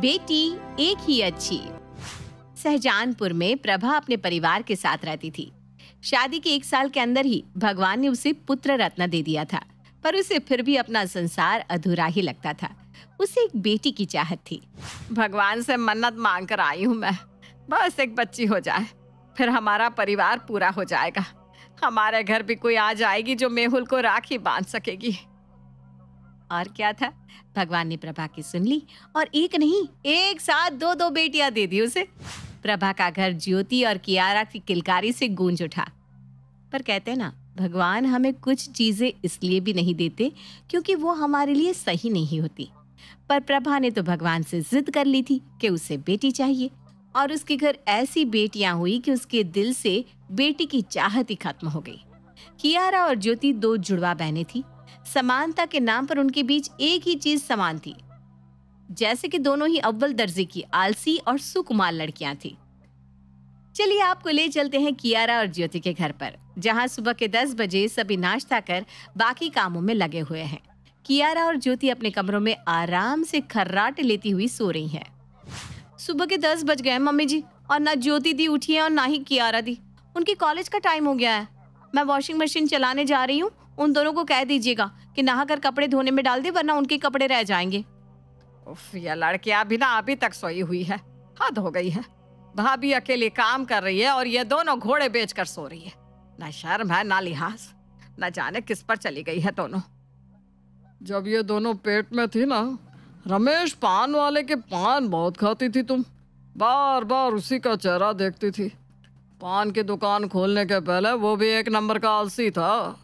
बेटी एक ही अच्छी। सहजानपुर में प्रभा अपने परिवार के साथ रहती थी। शादी के 1 साल के अंदर ही भगवान ने उसे पुत्र रत्न दे दिया था, पर उसे फिर भी अपना संसार अधूरा ही लगता था। उसे एक बेटी की चाहत थी। भगवान से मन्नत मांग कर आई हूँ मैं, बस एक बच्ची हो जाए, फिर हमारा परिवार पूरा हो जाएगा। हमारे घर भी कोई आ जाएगी जो मेहुल को राखी बांध सकेगी। और क्या था, भगवान ने प्रभा की सुन ली और एक नहीं, एक साथ 2 बेटियां दे दी उसे। प्रभा का घर ज्योति और कियारा की किलकारी से गूंज उठा। पर कहते हैं ना, भगवान हमें कुछ चीजें इसलिए भी नहीं देते क्योंकि वो हमारे लिए सही नहीं होती। पर प्रभा ने तो भगवान से जिद कर ली थी कि उसे बेटी चाहिए, और उसके घर ऐसी बेटियां हुई कि उसके दिल से बेटी की चाहत ही खत्म हो गई। कियारा और ज्योति 2 जुड़वा बहनें थी। समानता के नाम पर उनके बीच एक ही चीज समान थी, जैसे कि दोनों ही अव्वल दर्जे की आलसी और सुकुमार लड़कियां थी। चलिए आपको ले चलते हैं कियारा और ज्योति के घर पर, जहां सुबह के 10 बजे सभी नाश्ता कर बाकी कामों में लगे हुए हैं। कियारा और ज्योति अपने कमरों में आराम से खर्राटे लेती हुई सो रही हैं। सुबह के 10 बज गए मम्मी जी, और ना ज्योति दी उठी है और ना ही कियारा दी। उनकी कॉलेज का टाइम हो गया है। मैं वॉशिंग मशीन चलाने जा रही हूँ, उन दोनों को कह दीजिएगा कि नहाकर कपड़े धोने में डाल दे, वरना उनके कपड़े रह जाएंगे। उफ, ये लड़कियां भी ना अभी तक सोई हुई है, हद हो गई है। भाभी अकेले काम कर रही है और ये दोनों घोड़े बेचकर सो रही है। ना शर्म है ना लिहाज, न जाने किस पर चली गई है दोनों। जब ये दोनों पेट में थी ना, रमेश पान वाले के पान बहुत खाती थी तुम, बार बार उसी का चेहरा देखती थी। पान की दुकान खोलने के पहले वो भी एक नंबर का आलसी था।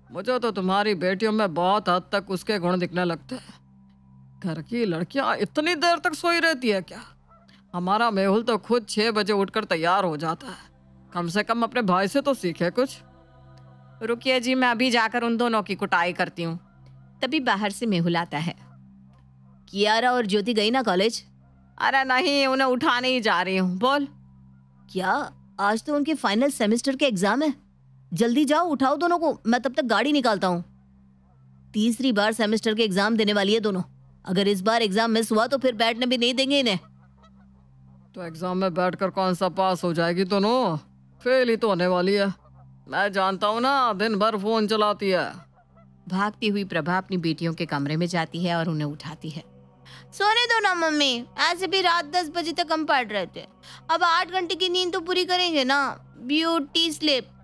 मुझे तो तुम्हारी बेटियों में बहुत हद तक उसके गुण दिखने लगते हैं। घर की लड़कियां इतनी देर तक सोई रहती है क्या? हमारा मेहुल तो खुद 6 बजे उठकर तैयार हो जाता है। कम से कम अपने भाई से तो सीखे कुछ। रुकिए जी, मैं अभी जाकर उन दोनों की कुटाई करती हूँ। तभी बाहर से मेहुल आता है। कियारा और ज्योति गई ना कॉलेज? अरे नहीं, उन्हें उठाने ही जा रही हूँ। बोल। क्या आज तो उनके फाइनल सेमेस्टर के एग्जाम है? जल्दी जाओ, उठाओ दोनों को, मैं तब तक गाड़ी निकालता हूँ। 3री बार सेमेस्टर के एग्जाम देने वाली है दोनों। अगर इस बार एग्जाम मिस हुआ तो फिर बैठने भी नहीं देंगे इन्हें। तो एग्जाम में बैठकर कौन सा पास हो जाएगी दोनों? फेल ही तो होने वाली है। मैं जानता हूँ ना, दिन भर फोन चलाती है। भागती हुई प्रभा अपनी बेटियों के कमरे में जाती है और उन्हें उठाती है। सोने दो ना मम्मी, ऐसे भी रात 10 बजे तक हम पढ़ रहे थे। अब 8 घंटे की नींद तो पूरी करेंगे ना। Beauty sleep.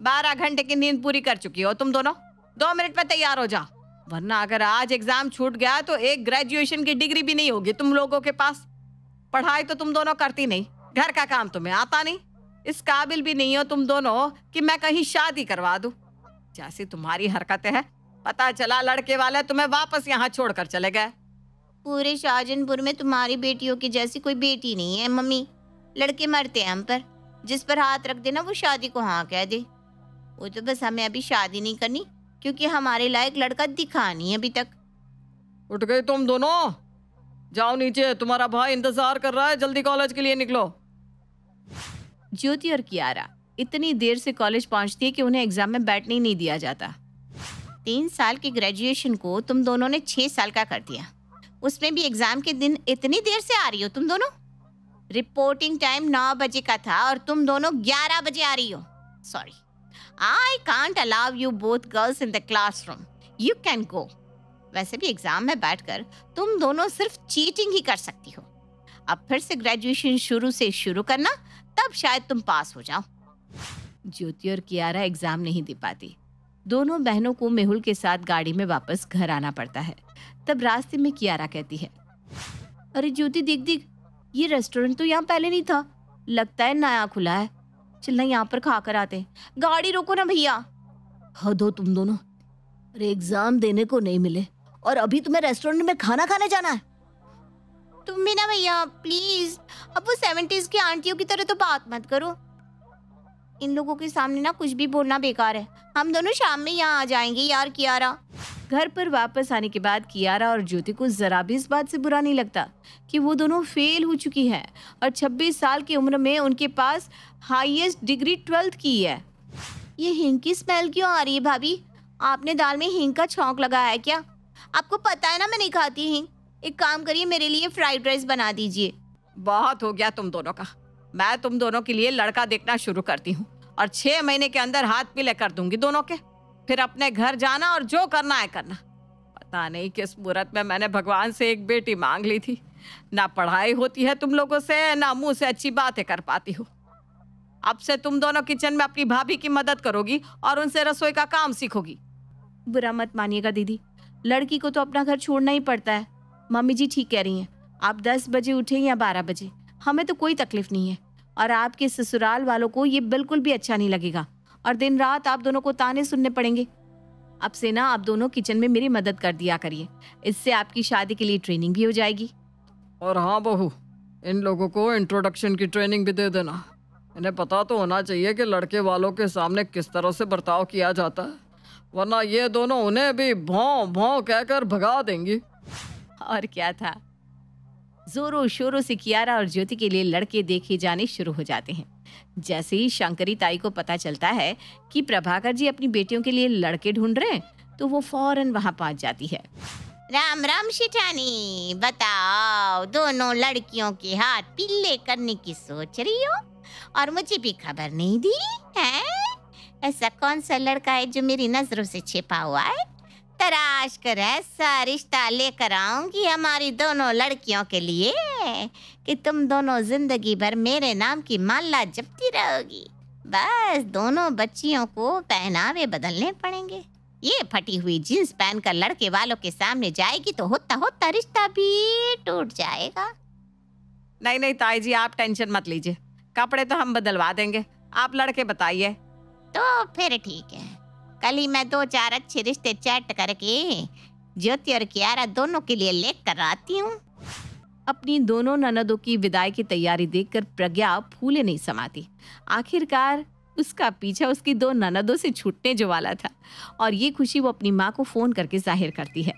12 घंटे की नींद पूरी कर चुकी हो तुम दोनों। 2 मिनट में तैयार हो जा, वरना अगर आज एग्जाम छूट गया तो एक ग्रेजुएशन की डिग्री भी नहीं होगी तुम लोगों के पास। पढ़ाई तो तुम दोनों करती नहीं, घर का काम तुम्हें आता नहीं, इस काबिल भी नहीं हो तुम दोनों कि मैं कहीं शादी करवा दूं। जैसी तुम्हारी हरकतें हैं, पता चला लड़के वाले तुम्हें वापस यहाँ छोड़कर चले गए। पूरे शाहजहानपुर में तुम्हारी बेटियों की जैसी कोई बेटी नहीं है मम्मी। लड़के मरते हैं हम पर, जिस पर हाथ रख देना वो शादी को हाँ कह दे। वो तो बस हमें अभी शादी नहीं करनी क्योंकि हमारे लायक लड़का दिखा नहीं अभी तक। उठ गई तुम दोनों? जाओ नीचे, तुम्हारा भाई इंतजार कर रहा है, जल्दी कॉलेज के लिए निकलो। ज्योति और कियारा इतनी देर से कॉलेज पहुंचती है कि उन्हें एग्जाम में बैठने ही नहीं दिया जाता। 3 साल की ग्रेजुएशन को तुम दोनों ने 6 साल का कर दिया, उसमें भी एग्जाम के दिन इतनी देर से आ रही हो तुम दोनों। रिपोर्टिंग टाइम 9 बजे का था और तुम दोनों 11 बजे आ रही हो। Sorry, I can't allow you both girls in the classroom. You can go. वैसे भी एग्जाम में बैठकर तुम दोनों सिर्फ चीटिंग ही कर सकती हो। अब फिर से ग्रेजुएशन शुरू से शुरू करना, तब शायद तुम पास हो जाओ। ज्योति और कियारा एग्जाम नहीं दे पाती। दोनों बहनों को मेहुल के साथ गाड़ी में वापस घर आना पड़ता है। तब रास्ते में कियारा कहती है, अरे ज्योति देख देख, ये रेस्टोरेंट तो यहाँ पहले नहीं था, लगता है नया खुला है। चलना यहाँ पर खा कर आते। गाड़ी रोको ना भैया। हद हो तुम दोनों, अरे एग्जाम देने को नहीं मिले और अभी तुम्हें रेस्टोरेंट में खाना खाने जाना है। तुम भी ना भैया प्लीज, अब वो 70s की आंटियों की तरह तो बात मत करो। इन लोगों के सामने ना कुछ भी बोलना बेकार है। हम दोनों शाम में यहाँ आ जाएंगे यार कियारा। घर पर वापस आने के बाद कियारा और ज्योति को जरा भी इस बात से बुरा नहीं लगता कि वो दोनों फेल हो चुकी हैं और 26 साल की उम्र में उनके पास हाईएस्ट डिग्री 12th की है। ये हींग की स्मेल क्यों आ रही है भाभी? आपने दाल में हींग का छौंक लगाया है क्या? आपको पता है ना मैं नहीं खाती हींग। एक काम करिए, मेरे लिए फ्राइड राइस बना दीजिए। बहुत हो गया तुम दोनों का। मैं तुम दोनों के लिए लड़का देखना शुरू करती हूँ और 6 महीने के अंदर हाथ पीले कर दूंगी दोनों के। फिर अपने घर जाना और जो करना है करना। पता नहीं किस मुहूर्त में मैंने भगवान से एक बेटी मांग ली थी। ना पढ़ाई होती है तुम लोगों से, ना मुंह से अच्छी बातें कर पाती हो। अब से तुम दोनों किचन में अपनी भाभी की मदद करोगी और उनसे रसोई का काम सीखोगी। बुरा मत मानिएगा दीदी, लड़की को तो अपना घर छोड़ना ही पड़ता है। मम्मी जी ठीक कह रही हैं, आप 10 बजे उठें या 12 बजे, हमें तो कोई तकलीफ नहीं है। और आपके ससुराल वालों को ये बिल्कुल भी अच्छा नहीं लगेगा और दिन रात आप दोनों को ताने सुनने पड़ेंगे। अब से ना आप दोनों किचन में मेरी मदद कर दिया करिए, इससे आपकी शादी के लिए ट्रेनिंग भी हो जाएगी। और हाँ बहू, इन लोगों को इंट्रोडक्शन की ट्रेनिंग भी दे देना। इन्हें पता तो होना चाहिए कि लड़के वालों के सामने किस तरह से बर्ताव किया जाता है, वरना ये दोनों उन्हें भी भौं भौं कहकर भगा देंगी। और क्या था, जोरों शोरों से कियारा और ज्योति के लिए लड़के देखे जाने शुरू हो जाते हैं। जैसे ही शंकरी ताई को पता चलता है कि प्रभाकर जी अपनी बेटियों के लिए लड़के ढूंढ रहे हैं, तो वो फौरन वहां पहुंच जाती है। राम राम शिठानी, बताओ दोनों लड़कियों के हाथ पीले करने की सोच रही हो और मुझे भी खबर नहीं दी है? ऐसा कौन सा लड़का है जो मेरी नजरों से छिपा हुआ है? तराश कर ऐसा रिश्ता लेकर आऊंगी हमारी दोनों लड़कियों के लिए कि तुम दोनों जिंदगी भर मेरे नाम की माला जपती रहोगी। बस दोनों बच्चियों को पहनावे बदलने पड़ेंगे। ये फटी हुई जींस पहनकर लड़के वालों के सामने जाएगी तो होता होता रिश्ता भी टूट जाएगा। नहीं नहीं ताई जी, आप टेंशन मत लीजिए, कपड़े तो हम बदलवा देंगे, आप लड़के बताइए। तो फिर ठीक है, कल ही मैं 2-4 अच्छे रिश्ते चैट करके ज्योति और कियारा दोनों के लिए लेकर आती हूँ। अपनी दोनों ननदों की विदाई की तैयारी देखकर प्रज्ञा फूले नहीं समाती। आखिरकार उसका पीछा उसकी 2 ननदों से छूटने जो वाला था और ये खुशी वो अपनी माँ को फोन करके जाहिर करती है।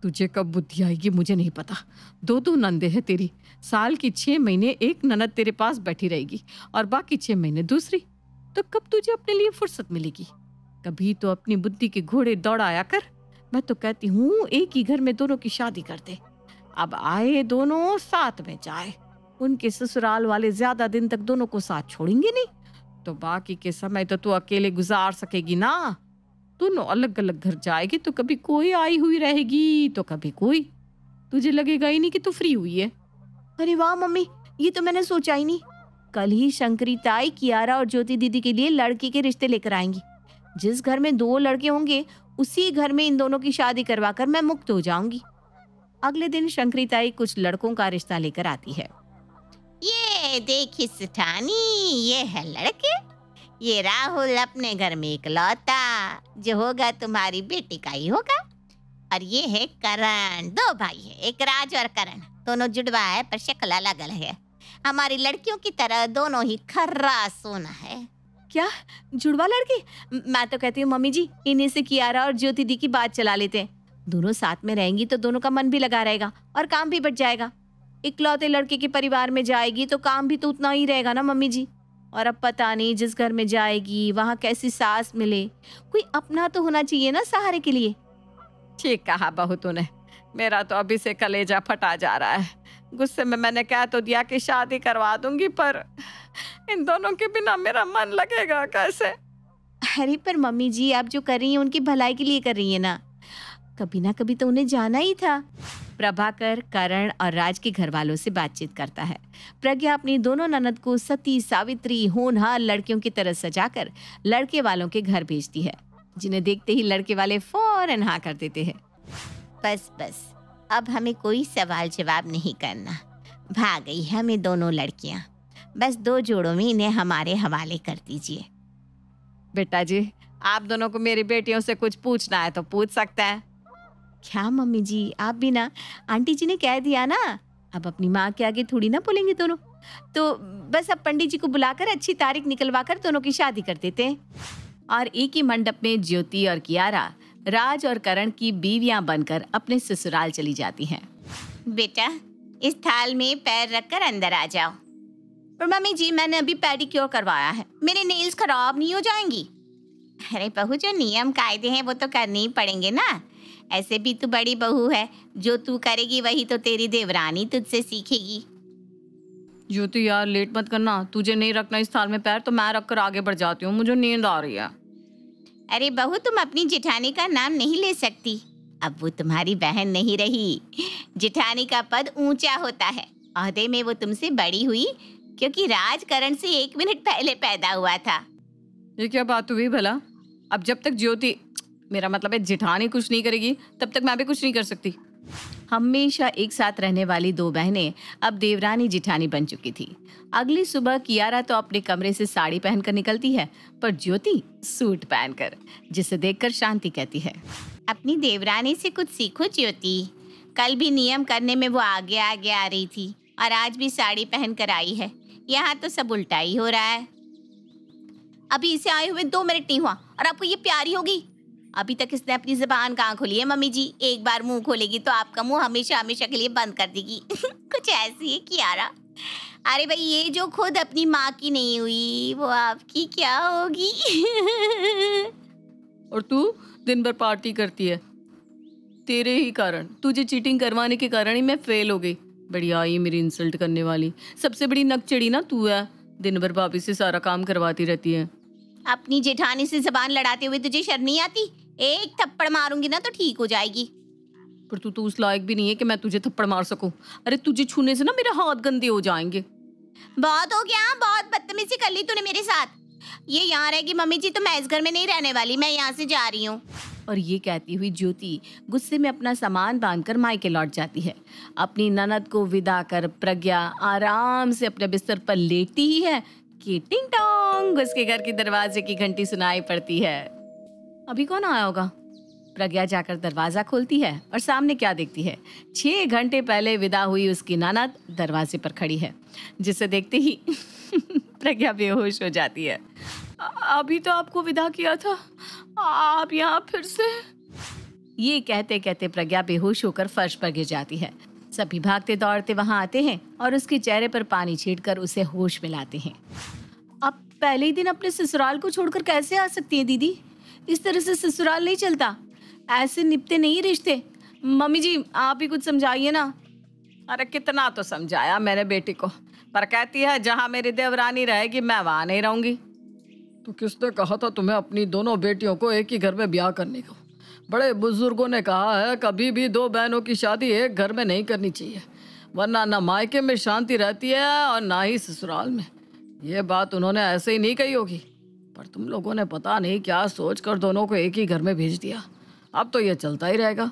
तुझे कब बुद्धि आएगी मुझे नहीं पता। 2 नंदे हैं तेरी, साल की 6 महीने एक ननद तेरे पास बैठी रहेगी और बाकी 6 महीने दूसरी। तो कब तुझे अपने लिए फुर्सत मिलेगी? कभी तो अपनी बुद्धि के घोड़े दौड़ाया कर। मैं तो कहती हूँ एक ही घर में दोनों की शादी कर दे। अब आए दोनों साथ में जाए, उनके ससुराल वाले ज्यादा दिन तक दोनों को साथ छोड़ेंगे नहीं, तो बाकी के समय तो तू अकेले गुजार सकेगी ना। दोनों अलग अलग घर जाएगी तो कभी कोई आई हुई रहेगी तो कभी कोई। तुझे लगेगा ही नहीं कि तू फ्री हुई है। अरे वाह मम्मी, ये तो मैंने सोचा ही नहीं। कल ही शंकरी ताई कियारा और ज्योति दीदी के लिए लड़की के रिश्ते लेकर आएंगी। जिस घर में 2 लड़के होंगे उसी घर में इन दोनों की शादी करवाकर मैं मुक्त हो जाऊंगी। अगले दिन शंकरी ताई कुछ लड़कों का रिश्ता लेकर आती है। ये देखी सेठानी, ये है लड़के। ये राहुल अपने घर में इकलौता, जो होगा तुम्हारी बेटी का ही होगा। और ये है करण, 2 भाई है, एक राज और करण। दोनों जुड़वा है पर शक्ल अलग अलग है। हमारी लड़कियों की तरह दोनों ही खर्रा सोना है। क्या जुड़वा लड़के? मैं तो कहती हूँ मम्मी जी, इन्हीं से कियारा और ज्योति दी की बात चला लेते हैं। दोनों साथ में रहेंगी तो दोनों का मन भी लगा रहेगा और काम भी बच जाएगा। इकलौते लड़के के परिवार में जाएगी तो काम भी तो उतना ही रहेगा ना मम्मी जी। और अब पता नहीं जिस घर में जाएगी वहाँ कैसी सास मिले, कोई अपना तो होना चाहिए ना सहारे के लिए। ठीक कहा बहू तूने, मेरा तो अभी से कलेजा फटा जा रहा है। गुस्से में मैंने कह तो दिया कि शादी करवा दूंगी, पर इन दोनों के बिना मेरा मन लगेगा कैसे? अरे पर मम्मी जी, आप जो कर रही हैं उनकी भलाई के लिए कर रही है ना, कभी ना कभी तो उन्हें जाना ही था। प्रभाकर करण और राज के घर वालों से बातचीत करता है। प्रज्ञा अपनी दोनों ननद को सती सावित्री होनहार लड़कियों की तरह सजाकर लड़के वालों के घर भेजती है, जिन्हें देखते ही लड़के वाले फौरन हाँ कर देते हैं। बस बस, अब हमें कोई सवाल जवाब नहीं करना। भाग गई हमें दोनों लड़कियां। बस 2 जोड़ों में इन्हें हमारे हवाले कर दीजिए। बेटा जी, आप दोनों को मेरी बेटियों से कुछ पूछना है तो पूछ सकते हैं। क्या मम्मी जी, आप भी ना, आंटी जी ने कह दिया ना, अब अपनी माँ के आगे थोड़ी ना बोलेंगे दोनों। तो बस अब पंडित जी को बुलाकर अच्छी तारीख निकलवा कर दोनों की शादी कर देते हैं। और एक ही मंडप में ज्योति और कियारा राज और करण की बीवियां बनकर अपने ससुराल चली जाती हैं। बेटा, इस थाल में पैर रखकर अंदर आ जाओ। पर मम्मी जी, मैंने अभी पेडिक्योर करवाया है, मेरे नेल्स खराब नहीं हो जाएंगी? अरे बहू, जो नियम कायदे हैं वो तो करने ही पड़ेंगे ना। ऐसे भी तू बड़ी बहू है, जो तू करेगी वही तो तेरी देवरानी तुझसे सीखेगी। ज्योति यार लेट मत करना, तुझे नहीं रखना इस थाल में पैर तो मैं रख कर आगे बढ़ जाती हूँ, मुझे नींद आ रही है। अरे बहू, तुम अपनी जेठानी का नाम नहीं ले सकती, अब वो तुम्हारी बहन नहीं रही। जेठानी का पद ऊंचा होता है, ओहदे में वो तुमसे बड़ी हुई क्योंकि राजकरण से 1 मिनट पहले पैदा हुआ था। ये क्या बात हुई भला? अब जब तक ज्योति, मेरा मतलब है जेठानी कुछ नहीं करेगी तब तक मैं भी कुछ नहीं कर सकती। हमेशा एक साथ रहने वाली 2 बहनें अब देवरानी जिठानी बन चुकी थी। अगली सुबह कियारा तो अपने कमरे से साड़ी पहनकर निकलती है, पर ज्योति सूट पहनकर, जिसे देखकर शांति कहती है, अपनी देवरानी से कुछ सीखो ज्योति। कल भी नियम करने में वो आगे आगे आ रही थी और आज भी साड़ी पहन कर आई है। यहाँ तो सब उल्टा ही हो रहा है। अभी इसे आए हुए 2 मिनट नहीं हुआ और आपको ये प्यारी होगी। अभी तक इसने अपनी ज़बान कहाँ खोली है मम्मी जी? एक बार मुंह खोलेगी तो आपका मुंह हमेशा हमेशा के लिए बंद कर देगी। कुछ ऐसी है कियारा। अरे भाई, ये जो खुद अपनी माँ की नहीं हुई वो आपकी क्या होगी? और तू दिन भर पार्टी करती है, तेरे ही कारण, तुझे चीटिंग करवाने के कारण ही मैं फेल हो गई। बढ़िया आई मेरी इंसल्ट करने वाली, सबसे बड़ी नकचड़ी ना तू है, दिन भर भाभी से सारा काम करवाती रहती है। अपनी जेठानी से जबान लड़ाते हुए तुझे शर्म नहीं आती? एक थप्पड़ मारूंगी ना तो ठीक हो जाएगी। पर तू तो उस लायक भी नहीं है कि मैं तुझे थप्पड़ मार सकूं। अरे तुझे छूने से ना मेरे हाथ गंदे हो जाएंगे। बहुत हो गया, बहुत बदतमीजी कर ली तूने मेरे साथ। ये यहाँ रहेगी मम्मी जी तो मैं इस घर में नहीं रहने वाली, मैं यहाँ से जा रही हूँ। और ये कहती हुई ज्योति गुस्से में अपना सामान बांधकर मायके लौट जाती है। अपनी ननद को विदा कर प्रज्ञा आराम से अपने बिस्तर पर लेटती ही है कि टिंग टोंग उसके घर की दरवाजे की घंटी सुनाई पड़ती है। अभी कौन आया होगा? प्रज्ञा जाकर दरवाजा खोलती है और सामने क्या देखती है? 6 घंटे पहले विदा हुई उसकी ननद दरवाजे पर खड़ी है, जिसे देखते ही प्रज्ञा बेहोश हो जाती है। अभी तो आपको विदा किया था, आप यहाँ फिर से? ये कहते कहते प्रज्ञा बेहोश होकर फर्श पर गिर जाती है। सभी भागते दौड़ते वहां आते हैं और उसके चेहरे पर पानी छींटकर उसे होश में लाते हैं। अब पहले ही दिन अपने ससुराल को छोड़कर कैसे आ सकती है दीदी? इस तरह से ससुराल नहीं चलता, ऐसे निपटे नहीं रिश्ते। मम्मी जी आप ही कुछ समझाइए ना। अरे कितना तो समझाया मैंने बेटी को, पर कहती है जहाँ मेरी देवरानी रहेगी मैं वहाँ नहीं रहूंगी। तो किसने कहा था तुम्हें अपनी दोनों बेटियों को एक ही घर में ब्याह करने को? बड़े बुजुर्गों ने कहा है कभी भी 2 बहनों की शादी एक घर में नहीं करनी चाहिए, वरना ना मायके में शांति रहती है और ना ही ससुराल में। ये बात उन्होंने ऐसे ही नहीं कही होगी, पर तुम लोगों ने पता नहीं क्या सोच कर दोनों को एक ही घर में भेज दिया। अब तो ये चलता ही रहेगा।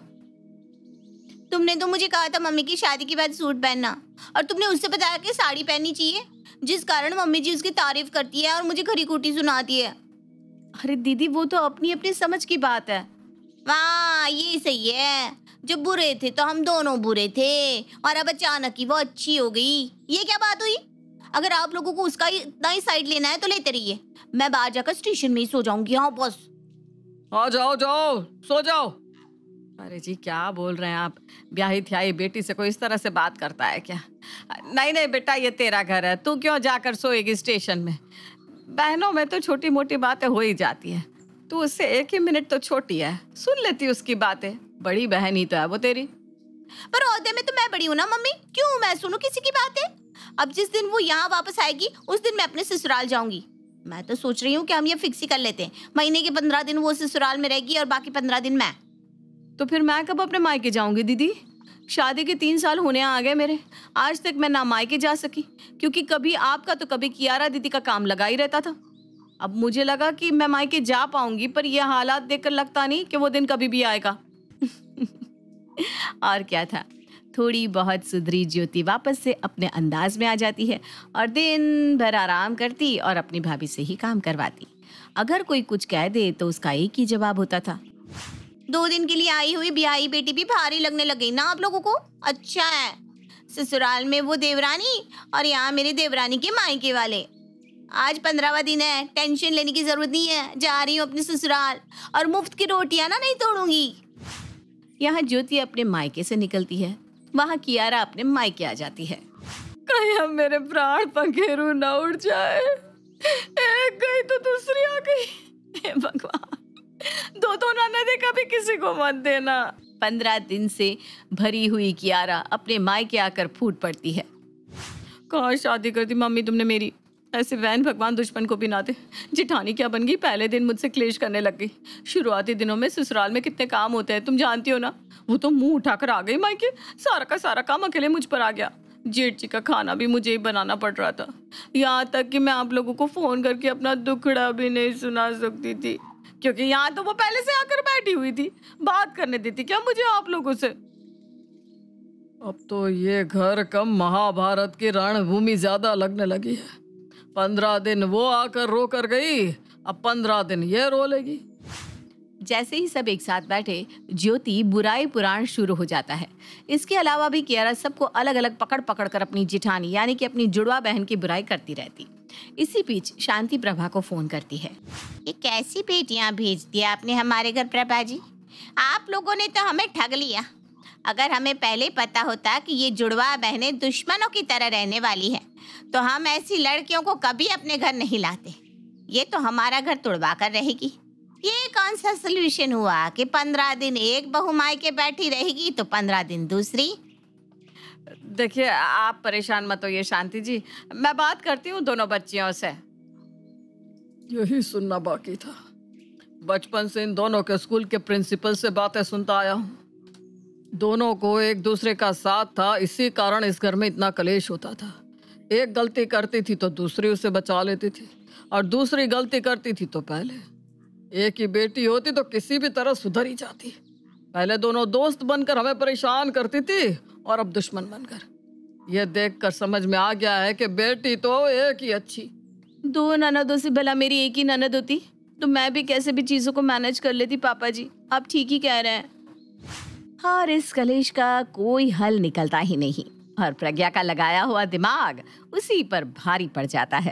तुमने तो मुझे कहा था मम्मी की शादी के बाद सूट पहनना, और तुमने उससे बताया कि साड़ी पहननी चाहिए, जिस कारण मम्मी जी उसकी तारीफ करती है और मुझे खरी खोटी सुनाती है। अरे दीदी वो तो अपनी अपनी समझ की बात है। वाह, ये सही है। जब बुरे थे तो हम दोनों बुरे थे और अब अचानक ही वो अच्छी हो गई। ये क्या बात हुई? अगर आप लोगों को उसका ही इतना ही साइड लेना है तो लेते रहिए, मैं बाहर जाकर स्टेशन में ही सो जाऊंगी। हाँ बस। हाँ जाओ जाओ सो जाओ। अरे जी क्या बोल रहे हैं आप? ब्याही थ्याही बेटी से कोई इस तरह से बात करता है क्या? नहीं नहीं बेटा, ये तेरा घर है, तू क्यों जाकर सोएगी स्टेशन में? बहनों में तो छोटी मोटी बातें हो ही जाती है, तू उससे 1 ही मिनट तो छोटी है, सुन लेती उसकी बातें। बड़ी बहन ही तो है वो तेरी। पर ओहदे में तो मैं बड़ी हूँ ना मम्मी, क्यों मैं सुनूं किसी की बातें? अब जिस दिन वो यहाँ वापस आएगी उस दिन मैं अपने ससुराल जाऊंगी। मैं तो सोच रही हूँ कि हम ये फिक्स ही कर लेते हैं, महीने के 15 दिन वो ससुराल में रहेगी और बाकी 15 दिन मैं। तो फिर मैं कब अपने मायके जाऊंगी दीदी? शादी के 3 साल होने आ गए मेरे, आज तक मैं ना मायके जा सकी, क्योंकि कभी आपका तो कभी कियारा दीदी का काम लगा ही रहता था। अब मुझे लगा कि मैं मायके जा पाऊंगी, पर यह हालात देखकर लगता नहीं कि वो दिन कभी भी आएगा। और क्या था, थोड़ी बहुत सुधरी ज्योति वापस से अपने अंदाज में आ जाती है और दिन भर आराम करती और अपनी भाभी से ही काम करवाती। अगर कोई कुछ कह दे तो उसका एक ही जवाब होता था, 2 दिन के लिए आई हुई ब्याही बेटी भी भारी लगने लग गई ना आप लोगों को? अच्छा है, ससुराल में वो देवरानी और यहाँ मेरे देवरानी के मायके वाले। आज 15वां दिन है, टेंशन लेने की जरूरत नहीं है, जा रही हूँ अपने ससुराल और मुफ्त की रोटियां ना नहीं तोड़ूंगी। यहाँ ज्योति अपने मायके से निकलती है, वहाँ कियारा अपने मायके आ जाती है। कहीं अब मेरे प्राण पंखेरु न उड़ जाए, एक गई तो दूसरी आ गई। हे भगवान, 2 ननदें कभी किसी को मत देना। 15 दिन से भरी हुई कियारा अपने मायके आकर फूट पड़ती है। कहाँ शादी कर दी मम्मी तुमने मेरी, ऐसे वैन भगवान दुश्मन को भी ना दे। जिठानी क्या बन गई, पहले दिन मुझसे क्लेश करने लग गई। शुरुआती दिनों में ससुराल में कितने काम होते हैं तुम जानती हो ना। वो तो मुंह उठाकर आ गई मायके, सारा का सारा काम अकेले मुझ पर आ गया। जेठ जी का खाना भी मुझे ही बनाना पड़ रहा था, यहाँ तक कि मैं आप लोगों को फोन करके अपना दुखड़ा भी नहीं सुना सकती थी, क्योंकि यहाँ तो वो पहले से आकर बैठी हुई थी। बात करने देती क्या मुझे आप लोगों से। अब तो ये घर कम महाभारत की रणभूमि ज्यादा लगने लगी है। 15 दिन वो आकर रो कर गई, अब 15 दिन ये रो लेगी। जैसे ही सब एक साथ बैठे, ज्योति बुराई पुराण शुरू हो जाता है। इसके अलावा भी कियारा सबको अलग अलग पकड़ पकड़ कर अपनी जिठानी यानी कि अपनी जुड़वा बहन की बुराई करती रहती। इसी बीच शांति प्रभा को फोन करती है। ये कैसी बेटियां भेज दिया आपने हमारे घर प्रभा जी? आप लोगों ने तो हमें ठग लिया। अगर हमें पहले पता होता कि ये जुड़वा बहनें दुश्मनों की तरह रहने वाली हैं, तो हम ऐसी लड़कियों को कभी अपने घर नहीं लाते। ये तो हमारा घर तुड़वा कर रहेगी। ये कौन सा सोल्यूशन हुआ कि 15 दिन एक बहू मायके बैठी रहेगी तो 15 दिन दूसरी? देखिए आप परेशान मत होइए शांति जी, मैं बात करती हूँ दोनों बच्चियों से। यही सुनना बाकी था। बचपन से इन दोनों के स्कूल के प्रिंसिपल से बातें सुनता आया हूँ। दोनों को एक दूसरे का साथ था, इसी कारण इस घर में इतना कलेश होता था। एक गलती करती थी तो दूसरी उसे बचा लेती थी, और दूसरी गलती करती थी तो पहले। एक ही बेटी होती तो किसी भी तरह सुधर ही जाती। पहले दोनों दोस्त बनकर हमें परेशान करती थी, और अब दुश्मन बनकर। यह देखकर समझ में आ गया है कि बेटी तो एक ही अच्छी। 2 ननदों से भला मेरी एक ही ननद होती तो मैं भी कैसे भी चीजों को मैनेज कर लेती। पापा जी आप ठीक ही कह रहे हैं। और इस कलेश का कोई हल निकलता ही नहीं, और प्रज्ञा का लगाया हुआ दिमाग उसी पर भारी पड़ जाता है।